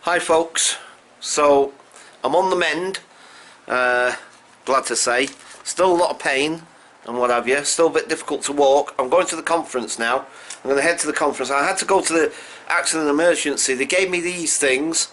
Hi folks, so I'm on the mend, glad to say. Still a lot of pain and what have you, still a bit difficult to walk. I'm going to the conference now. I'm going to head to the conference. I had to go to the accident emergency. They gave me these things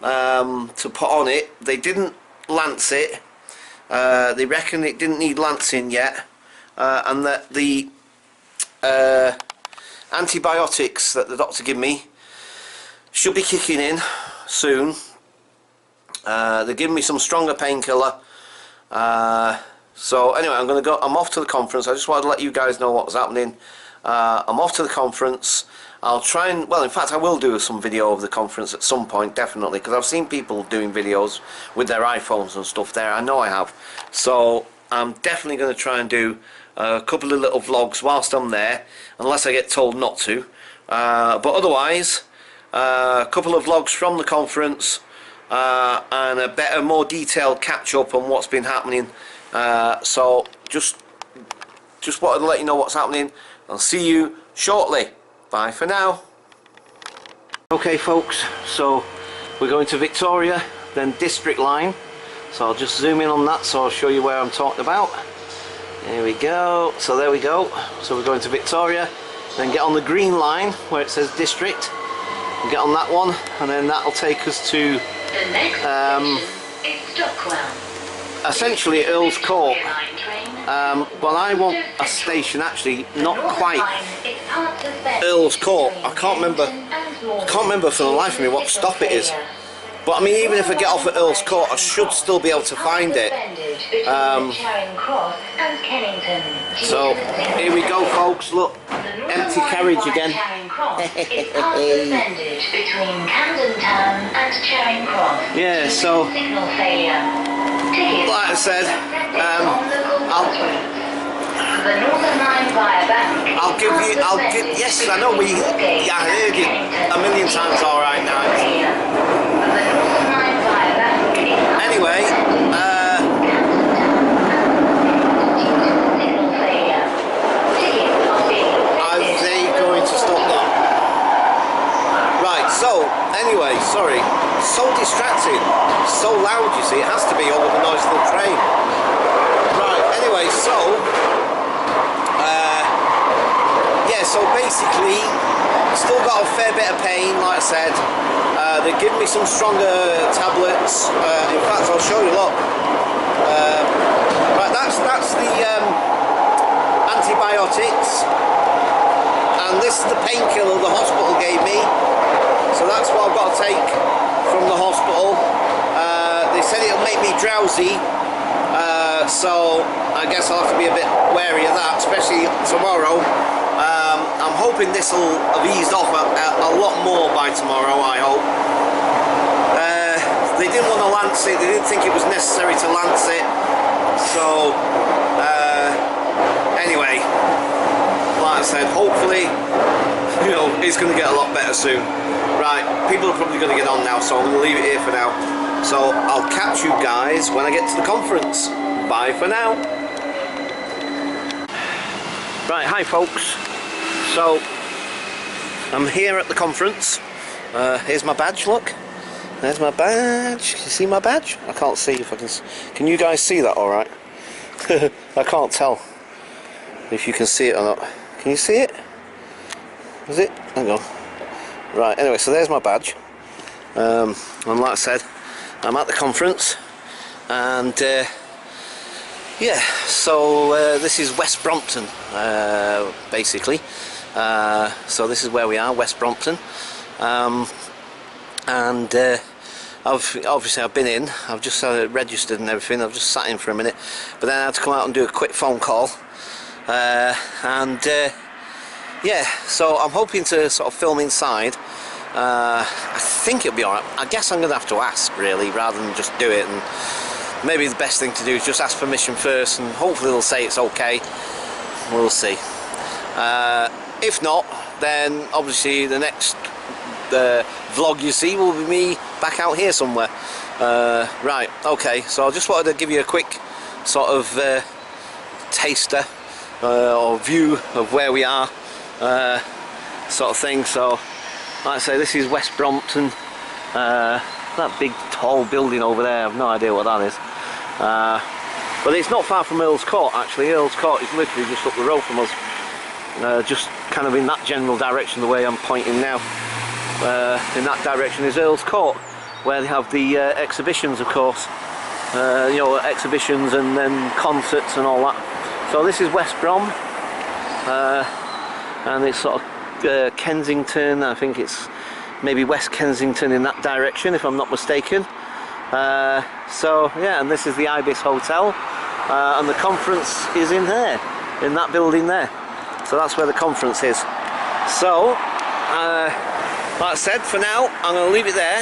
to put on it. They didn't lance it. They reckon it didn't need lancing yet, and that the antibiotics that the doctor gave me should be kicking in soon. They're giving me some stronger painkiller. So anyway, I'm off to the conference. I just wanted to let you guys know what's happening. I'm off to the conference. I'll try and, well, in fact I will do some video of the conference at some point, definitely, because I've seen people doing videos with their iPhones and stuff there. I know I have. So I'm definitely going to try and do a couple of little vlogs whilst I'm there, unless I get told not to. But otherwise, a couple of vlogs from the conference, and a better, more detailed catch up on what's been happening. So just wanted to let you know what's happening. I'll see you shortly. Bye for now. Okay folks, so we're going to Victoria, then District Line. So I'll just zoom in on that so I'll show you where I'm talking about. There we go. So there we go. So we're going to Victoria, then get on the green line where it says District. Get on that one, and then that'll take us to essentially Earl's Court. Well, I want a station actually not quite Earl's Court. I can't remember for the life of me what stop it is. But I mean, even if I get off at Earl's Court, I should still be able to find it. So here we go, folks. Look, empty carriage again. Yeah, so like I said, I'll give. Yes, I know I heard you a million times. All right now. Anyway, are they going to stop that? Right, so, anyway, sorry, so distracting, so loud, you see, it has to be over the noise of the train. Right, anyway, so, yeah, so basically, still got a fair bit of pain, like I said. They give me some stronger tablets. In fact, I'll show you. Look. Right, that's the antibiotics, and this is the painkiller the hospital gave me. So that's what I've got to take from the hospital. They said it'll make me drowsy, so I guess I'll have to be a bit wary of that, especially tomorrow. I'm hoping this will have eased off a lot more by tomorrow, I hope. They didn't want to lance it, they didn't think it was necessary to lance it. So, anyway, like I said, hopefully, you know, it's going to get a lot better soon. Right, people are probably going to get on now, so I'm going to leave it here for now. So, I'll catch you guys when I get to the conference. Bye for now. Right, hi folks. So, I'm here at the conference. Here's my badge, look. There's my badge. Can you see my badge? I can't see if I can. Can you guys see that alright? I can't tell if you can see it or not. Can you see it? Is it? Hang on. Right, anyway, so there's my badge. And like I said, I'm at the conference. And yeah, so this is West Brompton, basically. So this is where we are, West Brompton. And obviously I've been in, I've just registered and everything, I've just sat in for a minute, but then I had to come out and do a quick phone call. Yeah, so I'm hoping to sort of film inside. I think it'll be alright. I guess I'm going to have to ask, really, rather than just do it. And maybe the best thing to do is just ask permission first, and hopefully they'll say it's okay. We'll see. If not, then obviously the next vlog you see will be me back out here somewhere. Right, okay, so I just wanted to give you a quick sort of taster or view of where we are, sort of thing. So like I say, this is West Brompton, That big tall building over there, I've no idea what that is. But it's not far from Earl's Court actually. Earl's Court is literally just up the road from us. Just kind of in that general direction, the way I'm pointing now. In that direction is Earl's Court, where they have the exhibitions, of course. You know, exhibitions and then concerts and all that. So this is West Brom, and it's sort of Kensington. I think it's maybe West Kensington in that direction, if I'm not mistaken. So yeah, and this is the Ibis Hotel, and the conference is in there, in that building there. So that's where the conference is. So like I said, for now I'm going to leave it there,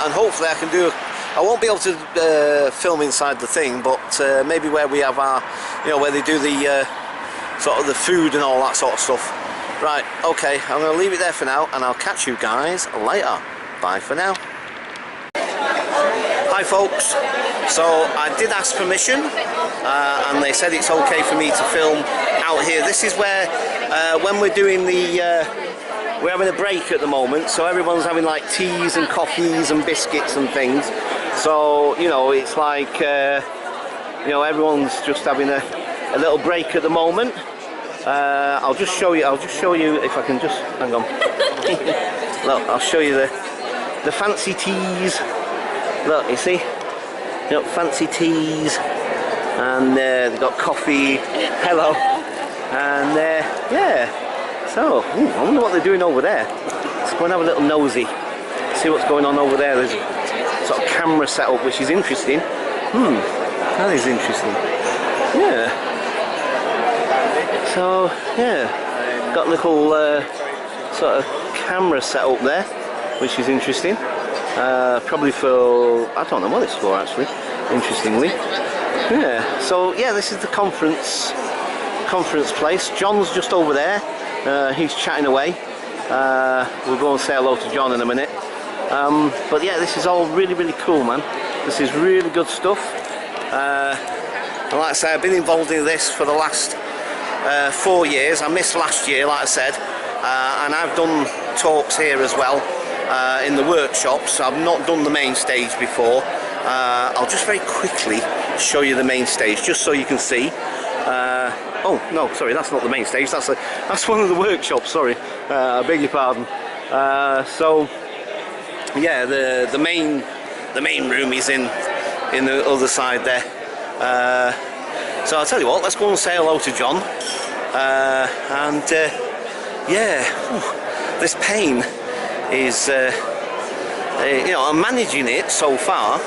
and hopefully I can do. I won't be able to film inside the thing, but maybe where we have our, you know, where they do the sort of the food and all that sort of stuff. Right, okay, I'm going to leave it there for now, and I'll catch you guys later. Bye for now. Hi folks, so I did ask permission, and they said it's okay for me to film out here. This is where, when we're doing the, we're having a break at the moment, so everyone's having like teas and coffees and biscuits and things. So, you know, it's like, you know, everyone's just having a little break at the moment. I'll just show you if I can just, hang on. Look, I'll show you the fancy teas. Look, you see? You know, fancy teas. And they've got coffee. Hello. And yeah. So, I wonder what they're doing over there. Let's go and have a little nosy. See what's going on over there. There's a sort of camera setup, which is interesting. That is interesting. Yeah. So, yeah. Got a little sort of camera setup there, which is interesting. Probably for, I don't know what it's for actually, interestingly. Yeah. So, yeah, this is the conference place. John's just over there. He's chatting away. We'll go and say hello to John in a minute. But yeah, this is all really, really cool, man. This is really good stuff. And like I say, I've been involved in this for the last 4 years. I missed last year, like I said, and I've done talks here as well in the workshops. I've not done the main stage before. I'll just very quickly show you the main stage, just so you can see. Oh no, sorry, that's not the main stage. That's one of the workshops. Sorry, I beg your pardon. So yeah, the main room is in the other side there. So I'll tell you what. Let's go and say hello to John. And yeah, this pain is you know, I'm managing it so far,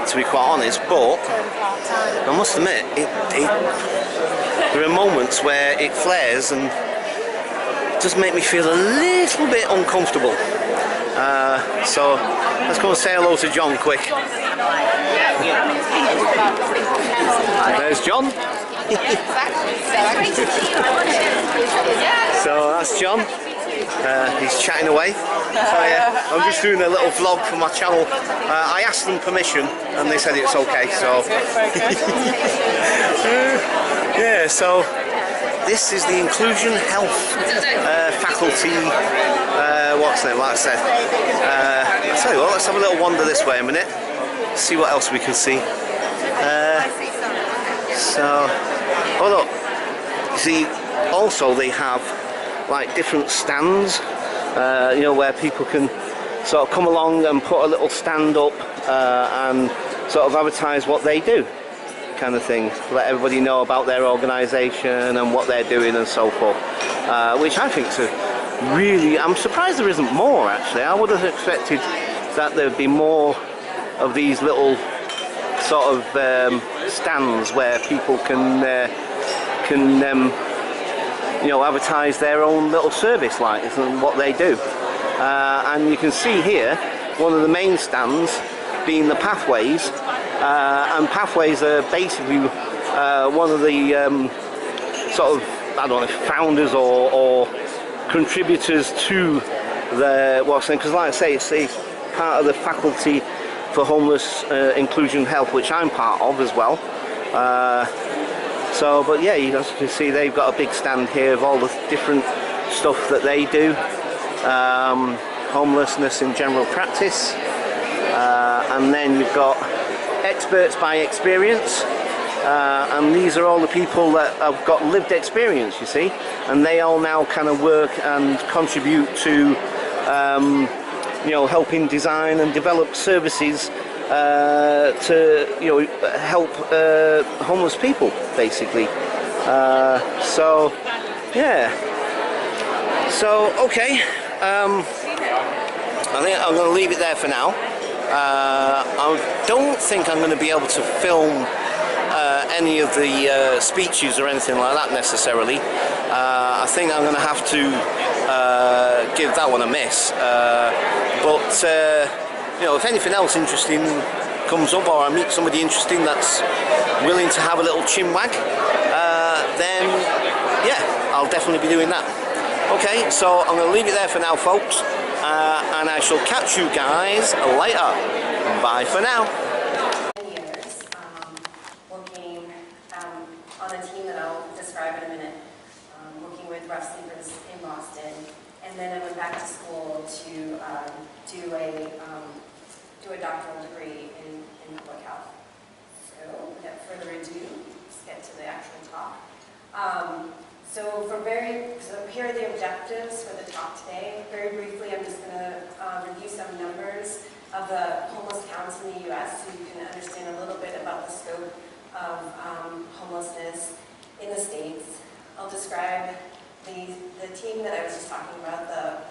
to be quite honest. But I must admit, there are moments where it flares and does make me feel a little bit uncomfortable. So let's go and say hello to John quick. There's John. So that's John. He's chatting away. So yeah, I'm just doing a little vlog for my channel. I asked them permission and they said it's okay. So yeah, so this is the Inclusion Health faculty. What's name? Like I said. I'll tell you what, let's have a little wander this way a minute. See what else we can see. So, oh look, you see, also they have like different stands, you know, where people can sort of come along and put a little stand up and sort of advertise what they do, kind of thing. Let everybody know about their organisation and what they're doing and so forth, which I think is really, I'm surprised there isn't more actually. I would have expected that there'd be more of these little sort of stands where people can you know, advertise their own little service lines and what they do. And you can see here one of the main stands being the Pathways, and Pathways are basically one of the sort of, I don't know, founders or contributors to the what's name, because like I say, it's part of the faculty for homeless inclusion health, which I'm part of as well. So, but yeah, as you can see, they've got a big stand here of all the different stuff that they do. homelessness in general practice, and then you've got experts by experience, and these are all the people that have got lived experience, you see, and they all now kind of work and contribute to you know, helping design and develop services to, you know, help homeless people, basically. So yeah, so okay, I think I'm going to leave it there for now. I don't think I'm going to be able to film any of the speeches or anything like that necessarily. I think I'm going to have to give that one a miss. But you know, if anything else interesting comes up, or I meet somebody interesting that's willing to have a little chinwag, then yeah, I'll definitely be doing that. Okay, so I'm going to leave it there for now, folks, and I shall catch you guys later. Bye for now. Years working on a team that I'll describe in a minute, working with rough sleepers in Boston, and then I went back to school to do a doctoral degree in public health. So without further ado, let's get to the actual talk. So here are the objectives for the talk today. Very briefly, I'm just going to review some numbers of the homeless counts in the U.S. so you can understand a little bit about the scope of homelessness in the States. I'll describe the team that I was just talking about, the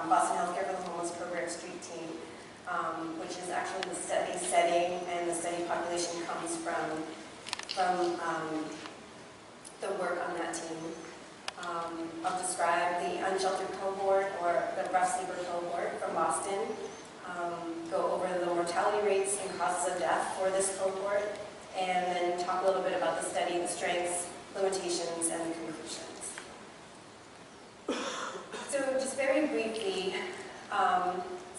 Boston Healthcare for the Homeless Program Street Team, which is actually the study setting, and the study population comes from the work on that team. I'll describe the unsheltered cohort, or the rough sleeper cohort from Boston, go over the mortality rates and causes of death for this cohort, and then talk a little bit about the study, the strengths, limitations, and the conclusions. So just very briefly,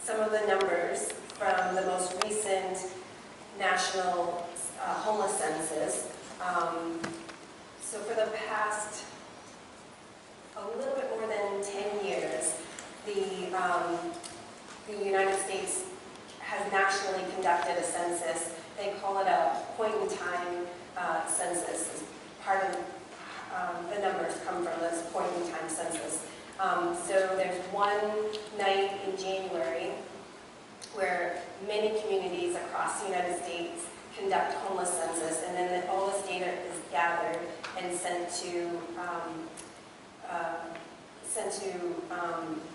some of the numbers from the most recent national homeless census. So for the past a little bit more than 10 years, the United States has nationally conducted a census. They call it a point-in-time census. Part of the numbers come from this point-in-time census. So there's one night in January where many communities across the United States conduct homeless census, and then all this data is gathered and sent to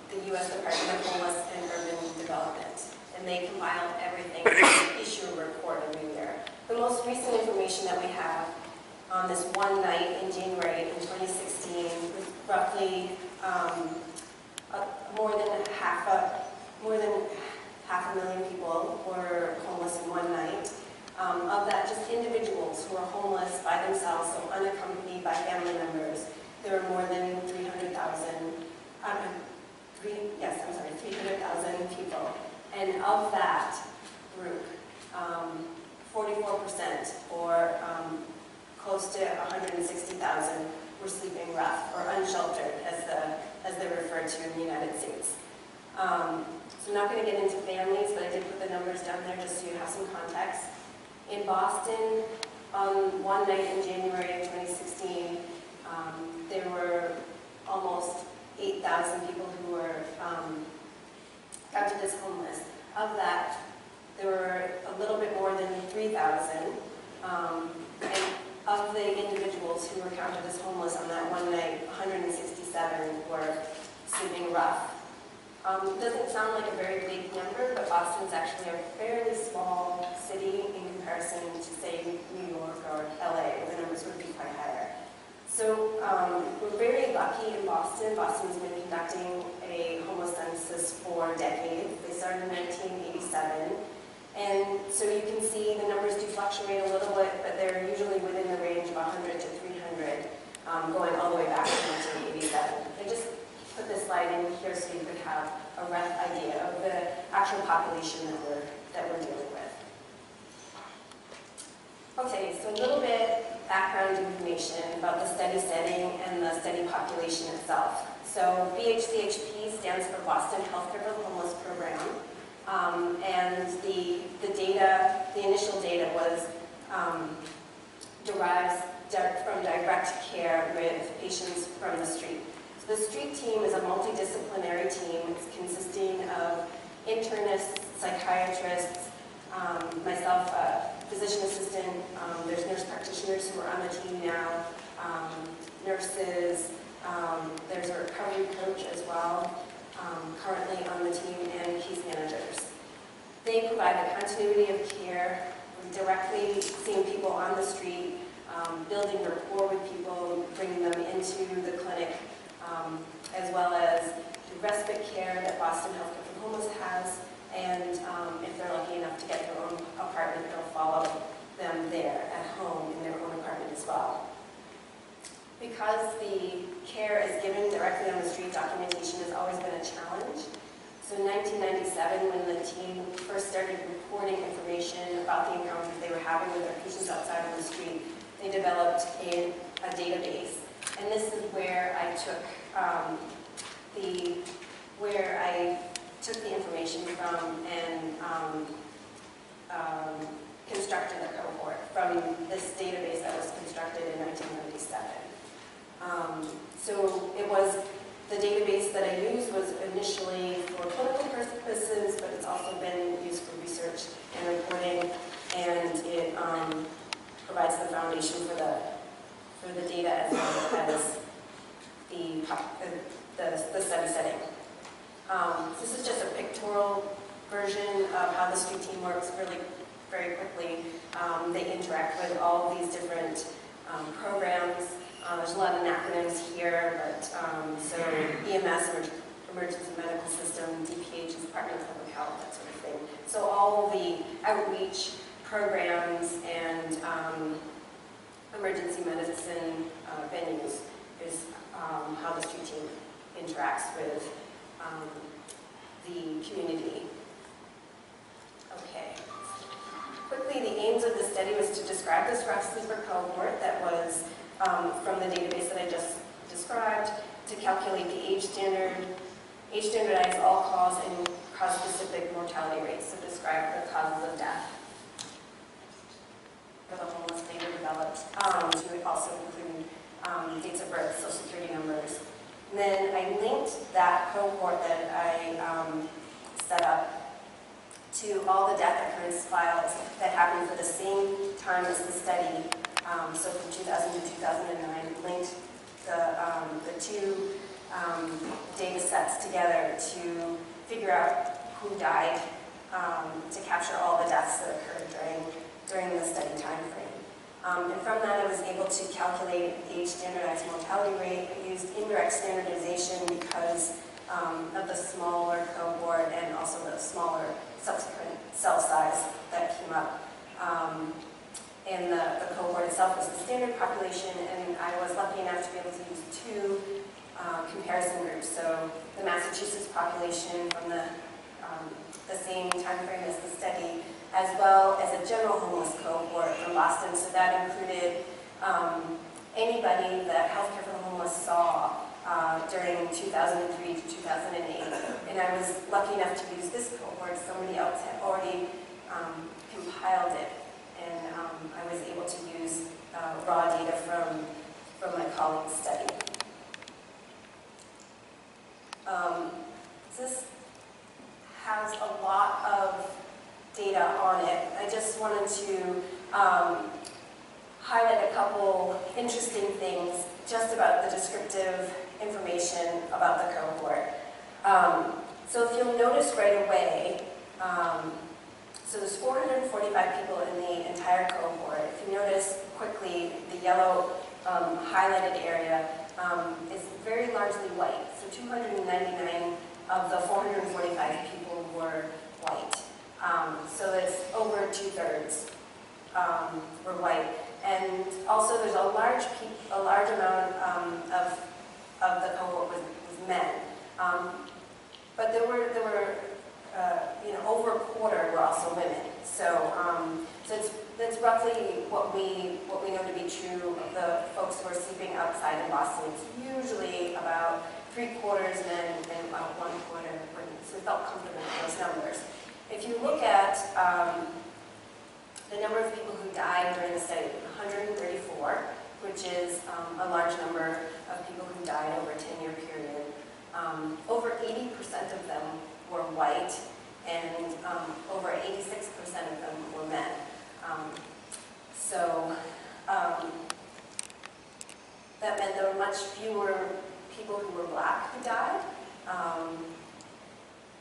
the U.S. Department of Homeless and Urban Development, and they compile everything and issue a report every year. The most recent information that we have on this one night in January in 2016 was roughly more than half a million people were homeless in one night. Of that, just individuals who are homeless by themselves, so unaccompanied by family members, there are more than 300,000 people. And of that group, 44%, or close to 160,000, were sleeping rough or unsheltered, as they're referred to in the United States. So I'm not going to get into families, but I did put the numbers down there just so you have some context. In Boston, on one night in January of 2016, there were almost 8,000 people who were counted as homeless. Of that, there were a little bit more than 3,000, and of the individuals who were counted as homeless on that one night, 167 were sleeping rough. It doesn't sound like a very big number, but Boston's actually a fairly small city in comparison to, say, New York or LA, where the numbers would be quite higher. So we're very lucky in Boston. Boston's been conducting a homeless census for decades. They started in 1987. And so you can see the numbers do fluctuate a little bit, but they're usually within the range of 100 to 300, going all the way back to 1987. I just put this slide in here so you could have a rough idea of the actual population that we're dealing with. Okay, so a little bit background information about the study setting and the study population itself. So BHCHP stands for Boston Healthcare for the Homeless Program, and the initial data was derived from direct care with patients from the street. So the street team is a multidisciplinary team. It's consisting of internists, psychiatrists, myself, a physician assistant, there's nurse practitioners who are on the team now, nurses, there's a recovery coach as well, currently on the team, and case managers. They provide the continuity of care, directly seeing people on the street, building rapport with people, bringing them into the clinic, as well as the respite care that Boston Healthcare for the Homeless has, and if they're lucky enough to get their own apartment, they'll follow them there at home in their own apartment as well. Because the care is given directly on the street, documentation has always been a challenge. So in 1997, when the team first started reporting information about the encounters they were having with their patients outside on the street, they developed a database. And this is where I took the information from and constructed a cohort from this database that was constructed in 1997. So it was, the database that I used was initially for clinical purposes, but it's also been used for research and reporting, and it provides the foundation for the data as well as the study setting. This is just a pictorial version of how the street team works really very quickly. They interact with all of these different programs. There's a lot of acronyms here, but so EMS, Emergency Medical System, DPH is Department of Public Health, that sort of thing. So all the outreach programs and emergency medicine venues is how the street team interacts with the community. Okay. Quickly, the aims of the study was to describe this rough sleeper cohort that was from the database that I just described, to calculate the age standardize all cause and cause-specific mortality rates, so describe the causes of death for the homeless later developed, to also include dates of birth, social security numbers. And then I linked that cohort that I set up to all the death occurrence files that happened for the same time as the study. So from 2000 to 2009, linked the two data sets together to figure out who died, to capture all the deaths that occurred during the study time frame. And from that, I was able to calculate age standardized mortality rate. I used indirect standardization because of the smaller cohort and also the smaller subsequent cell size that came up. And the cohort itself was the standard population, and I was lucky enough to be able to use two comparison groups. So the Massachusetts population from the same time frame as the study, as well as a general homeless cohort from Boston. So that included anybody that Healthcare for the Homeless saw during 2003 to 2008. And I was lucky enough to use this cohort. Somebody else had already compiled it. And I was able to use raw data from my colleague's study. This has a lot of data on it. I just wanted to highlight a couple interesting things just about the descriptive information about the cohort. So if you'll notice right away, so there's 445 people in the entire cohort. If you notice quickly, the yellow highlighted area is very largely white. So 299 of the 445 people were white. So that's over 2/3 were white. And also there's a large amount of the cohort was men. But there were over a quarter were also women. So it's that's roughly what we know to be true of the folks who are sleeping outside in Boston. It's usually about 3/4 men and about 1/4 women. So we felt comfortable with those numbers. If you look at the number of people who died during the study, 134, which is a large number of people who died over a 10-year period. Over 80% of them were white, and over 86% of them were men. That meant there were much fewer people who were black who died,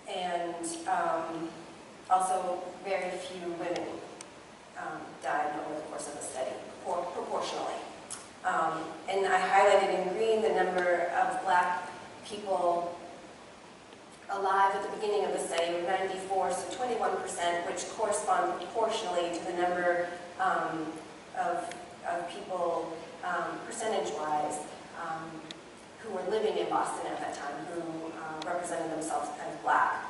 and also very few women died over the course of the study, proportionally. And I highlighted in green the number of black people alive at the beginning of the study were 94, so 21%, which correspond proportionally to the number of people, percentage-wise, who were living in Boston at that time, who represented themselves as black.